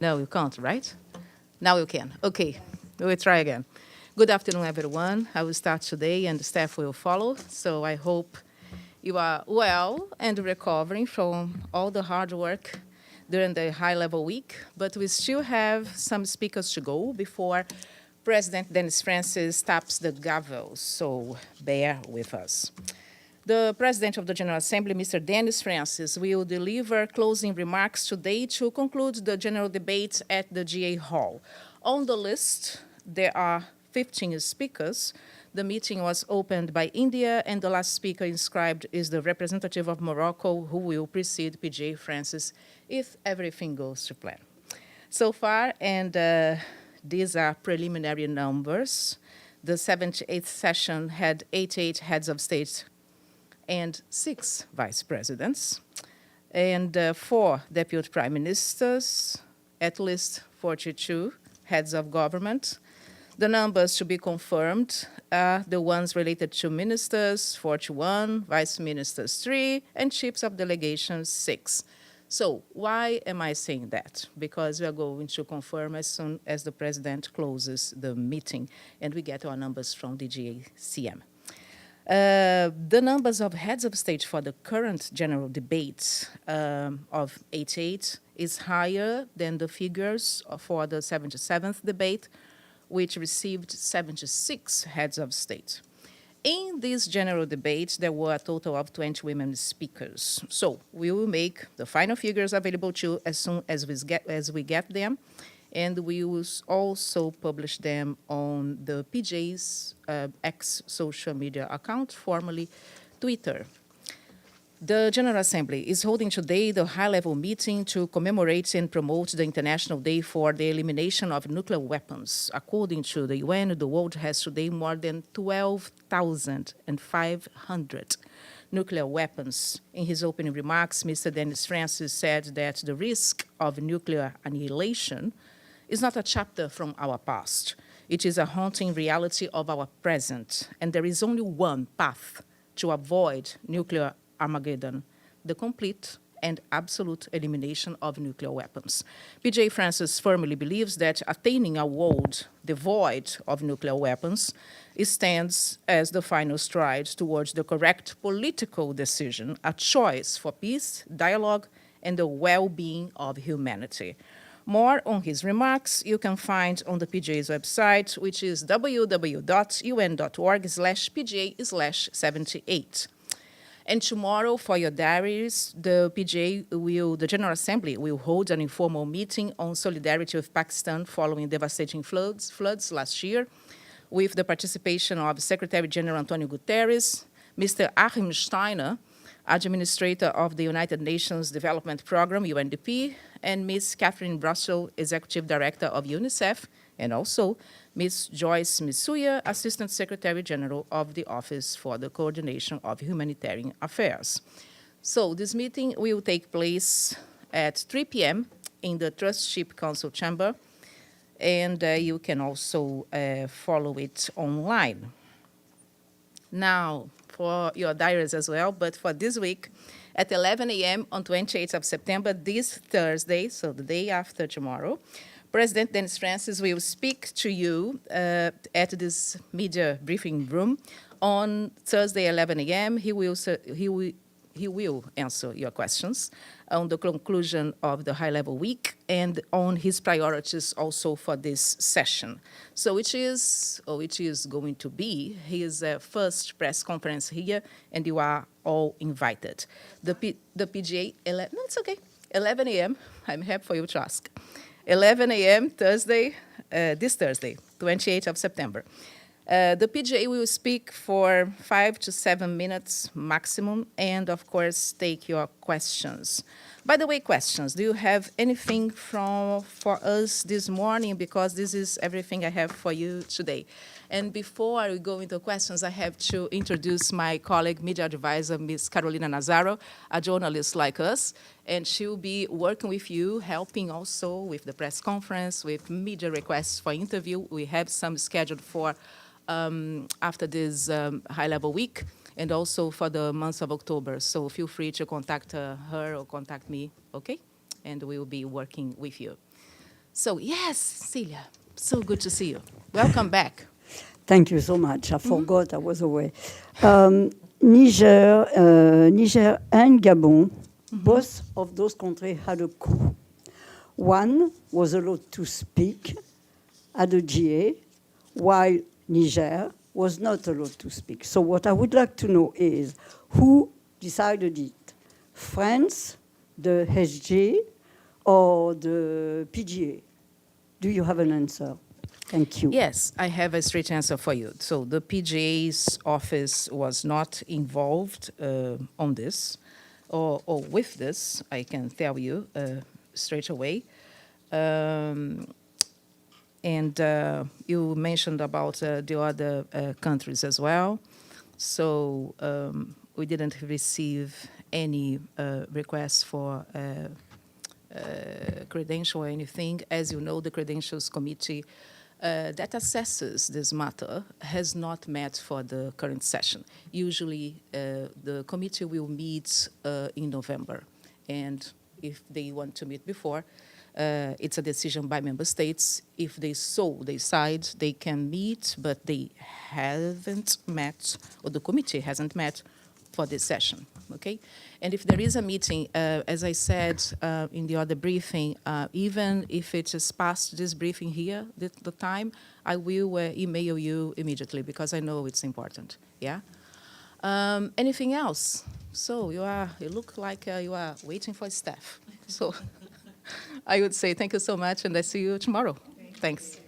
No, you can't, right? Now you can. Okay, we'll try again. Good afternoon, everyone. I will start today, and the staff will follow. So I hope you are well and recovering from all the hard work during the high-level week. But we still have some speakers to go before President Dennis Francis taps the gavel. So bear with us. The President of the General Assembly, Mr. Dennis Francis, will deliver closing remarks today to conclude the general debate at the GA Hall. On the list, there are 15 speakers. The meeting was opened by India, and the last speaker inscribed is the representative of Morocco, who will precede PGA Francis if everything goes to plan. So far, and these are preliminary numbers, the 78th session had 88 heads of state and 6 vice presidents, and 4 deputy prime ministers, at least 42 heads of government. The numbers to be confirmed are the ones related to ministers, 41, vice ministers, 3, and chiefs of delegations, 6. So why am I saying that? Because we are going to confirm as soon as the president closes the meeting and we get our numbers from the GACM. The numbers of heads of state for the current general debate of 88 is higher than the figures for the 77th debate, which received 76 heads of state. In this general debate, there were a total of 20 women speakers. So we will make the final figures available to you as soon as we get them, and we will also publish them on the PGA's X social media account, formerly Twitter. The General Assembly is holding today the high-level meeting to commemorate and promote the International Day for the Elimination of Nuclear Weapons. According to the UN, the world has today more than 12,500 nuclear weapons. In his opening remarks, Mr. Dennis Francis said that the risk of nuclear annihilation is not a chapter from our past. It is a haunting reality of our present, and there is only one path to avoid nuclear Armageddon, the complete and absolute elimination of nuclear weapons. PGA Francis firmly believes that attaining a world devoid of nuclear weapons stands as the final stride towards the correct political decision, a choice for peace, dialogue, and the well-being of humanity. More on his remarks you can find on the PGA's website, which is www.un.org/PGA/78. And tomorrow, for your diaries, the General Assembly will hold an informal meeting on solidarity with Pakistan following devastating floods last year, with the participation of Secretary General Antonio Guterres, Mr. Achim Steiner, Administrator of the United Nations Development Program, UNDP, and Ms. Catherine Russell, Executive Director of UNICEF, and also Ms. Joyce Misuya, Assistant Secretary General of the Office for the Coordination of Humanitarian Affairs. So this meeting will take place at 3 p.m. in the Trustship Council chamber, and you can also follow it online. Now, for your diaries as well, but for this week, at 11 a.m. on 28th of September, this Thursday, so the day after tomorrow, President Dennis Francis will speak to you at this media briefing room. On Thursday, 11 a.m., he will answer your questions on the conclusion of the high-level week and on his priorities also for this session. So it is going to be his first press conference here, and you are all invited. The PGA, no, it's okay, 11 a.m., I'm happy for you to ask. 11 a.m. Thursday, this Thursday, 28th of September. The PGA will speak for 5 to 7 minutes maximum, and of course, take your questions. By the way, questions, do you have anything for us this morning? Because this is everything I have for you today. And before I go into questions, I have to introduce my colleague, media advisor, Ms. Carolina Nazaro, a journalist like us, and she'll be working with you, helping also with the press conference, with media requests for interview. We have some scheduled for after this high-level week, and also for the month of October. So feel free to contact her or contact me, okay? And we will be working with you. So, yes, Celia, so good to see you. Welcome back. Thank you so much. I forgot I was away. Niger and Gabon, both of those countries had a coup. One was allowed to speak at the GA, while Niger was not allowed to speak. So what I would like to know is who decided it? France, the SG, or the PGA? Do you have an answer? Thank you. Yes, I have a straight answer for you. So the PGA's office was not involved on this or with this, I can tell you straight away. And you mentioned about the other countries as well. So we didn't receive any requests for credential or anything. As you know, the Credentials Committee that assesses this matter has not met for the current session. Usually, the committee will meet in November. And if they want to meet before, it's a decision by member states. If they so decide, they can meet, but they haven't met, or the committee hasn't met for this session, okay? And if there is a meeting, as I said in the other briefing, even if it is past this briefing here, the time, I will email you immediately because I know it's important, yeah? Anything else? So you look like you are waiting for staff. So I would say thank you so much, and I see you tomorrow. Thanks.